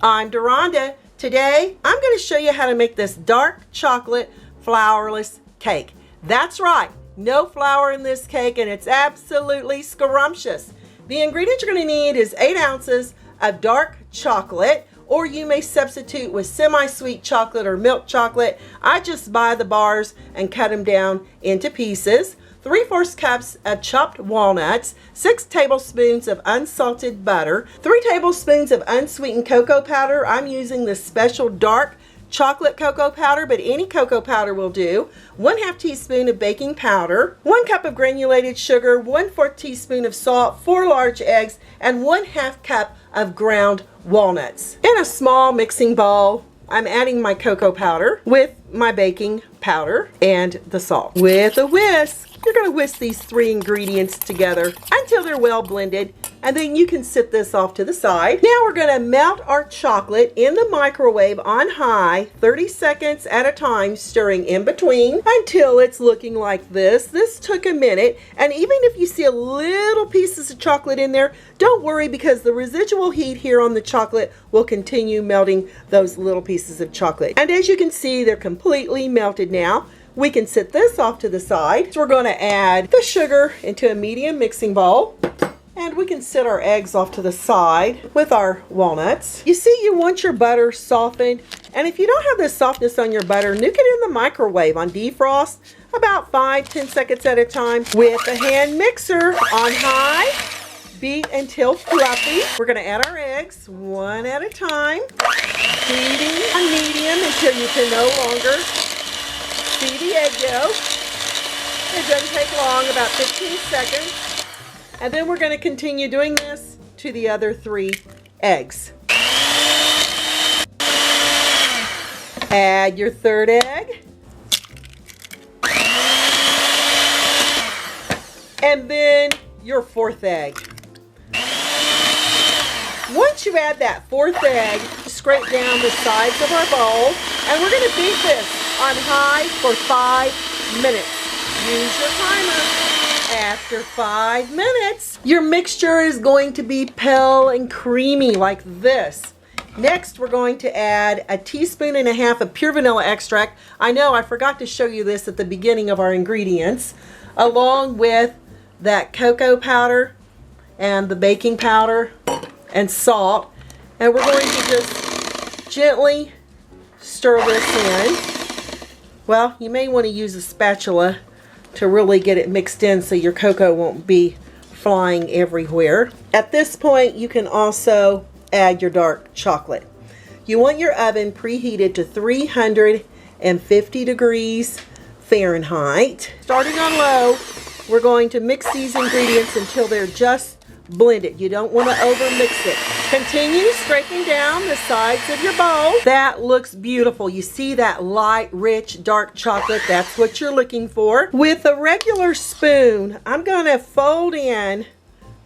I'm Deronda. Today, I'm going to show you how to make this dark chocolate flourless cake. That's right, no flour in this cake, and it's absolutely scrumptious. The ingredients you're going to need is 8 ounces of dark chocolate, or you may substitute with semi-sweet chocolate or milk chocolate. I just buy the bars and cut them down into pieces. 3/4 cups of chopped walnuts, 6 tablespoons of unsalted butter, 3 tablespoons of unsweetened cocoa powder. I'm using the special dark chocolate cocoa powder, but any cocoa powder will do. 1/2 teaspoon of baking powder, 1 cup of granulated sugar, 1/4 teaspoon of salt, 4 large eggs, and 1/2 cup of ground walnuts. In a small mixing bowl, I'm adding my cocoa powder with my baking powder and the salt. With a whisk, you're going to whisk these 3 ingredients together until they're well blended, and then you can set this off to the side. Now we're going to melt our chocolate in the microwave on high, 30 seconds at a time, stirring in between until it's looking like this. This took a minute, and even if you see a little pieces of chocolate in there, don't worry, because the residual heat here on the chocolate will continue melting those little pieces of chocolate. And as you can see, they're completely melted now. We can set this off to the side. So we're going to add the sugar into a medium mixing bowl. And we can set our eggs off to the side with our walnuts. You see, you want your butter softened. And if you don't have the softness on your butter, nuke it in the microwave on defrost about 5-10 seconds at a time with a hand mixer on high. Beat until fluffy. We're going to add our eggs one at a time. Heating on medium until you can no longer see the egg yolk. It doesn't take long, about 15 seconds. And then we're going to continue doing this to the other 3 eggs. Add your 3rd egg. And then your 4th egg. Once you add that 4th egg, scrape down the sides of our bowl, and we're going to beat this on high for 5 minutes. Use your timer. After 5 minutes, your mixture is going to be pale and creamy like this. Next, we're going to add 1.5 teaspoons of pure vanilla extract. I know I forgot to show you this at the beginning of our ingredients, along with that cocoa powder and the baking powder and salt. And we're going to just gently stir this in. Well, you may want to use a spatula to really get it mixed in so your cocoa won't be flying everywhere. At this point, you can also add your dark chocolate. You want your oven preheated to 350 degrees Fahrenheit. Starting on low, we're going to mix these ingredients until they're just blended. You don't want to overmix it. Continue scraping down the sides of your bowl. That looks beautiful. You see that light, rich, dark chocolate? That's what you're looking for. With a regular spoon, I'm going to fold in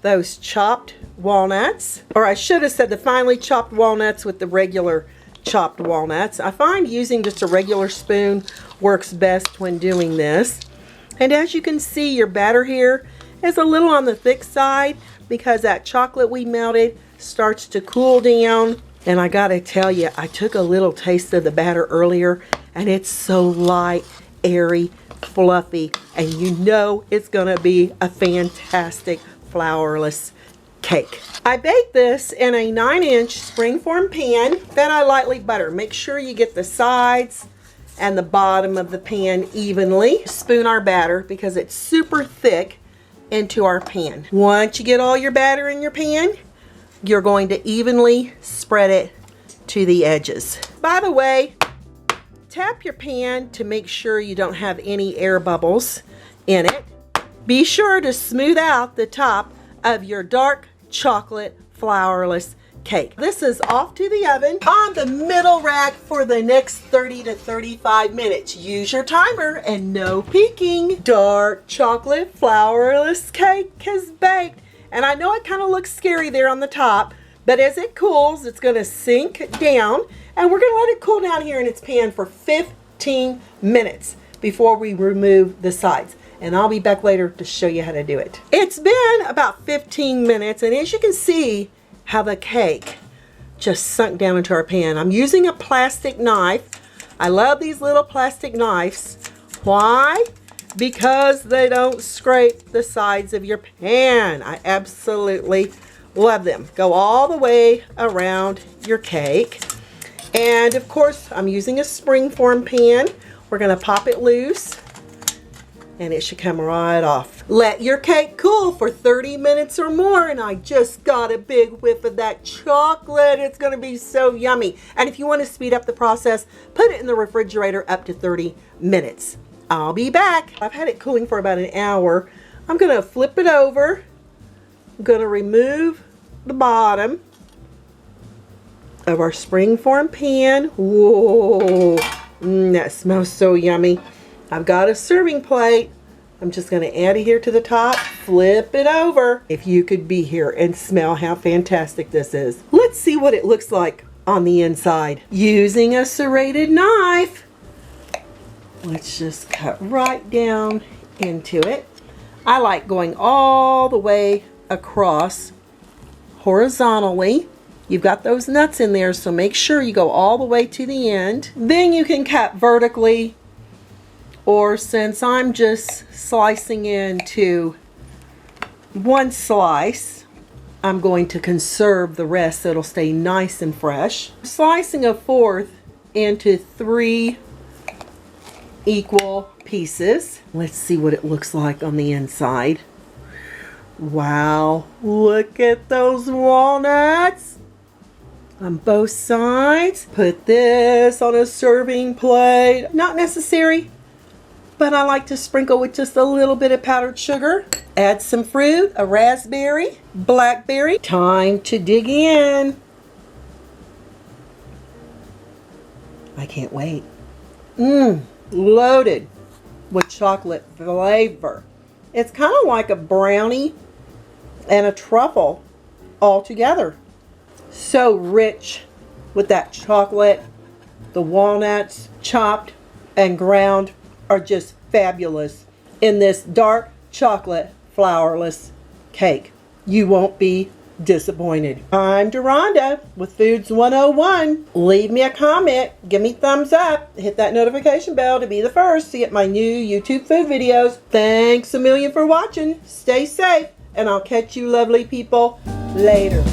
those chopped walnuts, or I should have said the finely chopped walnuts with the regular chopped walnuts. I find using just a regular spoon works best when doing this. And as you can see, your batter here is a little on the thick side, because that chocolate we melted starts to cool down. And I gotta tell you, I took a little taste of the batter earlier, and it's so light, airy, fluffy, and you know it's gonna be a fantastic flourless cake. I baked this in a 9-inch Springform pan that I lightly butter. Make sure you get the sides and the bottom of the pan evenly. Spoon our batter, because it's super thick, into our pan. Once you get all your batter in your pan, you're going to evenly spread it to the edges. By the way, tap your pan to make sure you don't have any air bubbles in it. Be sure to smooth out the top of your dark chocolate flourless cake. This is off to the oven on the middle rack for the next 30 to 35 minutes. Use your timer and no peeking. Dark chocolate flourless cake is baked. And I know it kind of looks scary there on the top, but as it cools, it's going to sink down, and we're going to let it cool down here in its pan for 15 minutes before we remove the sides. And I'll be back later to show you how to do it. It's been about 15 minutes, and as you can see, how the cake just sunk down into our pan. I'm using a plastic knife. I love these little plastic knives. Why? Because they don't scrape the sides of your pan. I absolutely love them. Go all the way around your cake. And of course, I'm using a Springform pan. We're gonna pop it loose and it should come right off. Let your cake cool for 30 minutes or more, and I just got a big whiff of that chocolate. It's gonna be so yummy. And if you want to speed up the process, put it in the refrigerator up to 30 minutes. I'll be back. I've had it cooling for about an hour. I'm gonna flip it over. I'm gonna remove the bottom of our Springform pan. Whoa, that smells so yummy. I've got a serving plate. I'm just going to add it here to the top, flip it over. If you could be here and smell how fantastic this is. Let's see what it looks like on the inside. Using a serrated knife, let's just cut right down into it. I like going all the way across horizontally. You've got those nuts in there, so make sure you go all the way to the end. Then you can cut vertically, or since I'm just slicing into one slice, I'm going to conserve the rest so it'll stay nice and fresh. Slicing a fourth into 3 equal pieces. Let's see what it looks like on the inside. Wow, look at those walnuts on both sides. Put this on a serving plate. Not necessary, but I like to sprinkle with just a little bit of powdered sugar. Add some fruit, a raspberry, blackberry. Time to dig in. I can't wait. Loaded with chocolate flavor. It's kind of like a brownie and a truffle all together. So rich with that chocolate. The walnuts chopped and ground are just fabulous in this dark chocolate flourless cake. You won't be disappointed. I'm Deronda with Foods 101. Leave me a comment, give me thumbs up, hit that notification bell to be the first to get my new YouTube food videos. Thanks a million for watching. Stay safe, and I'll catch you lovely people later.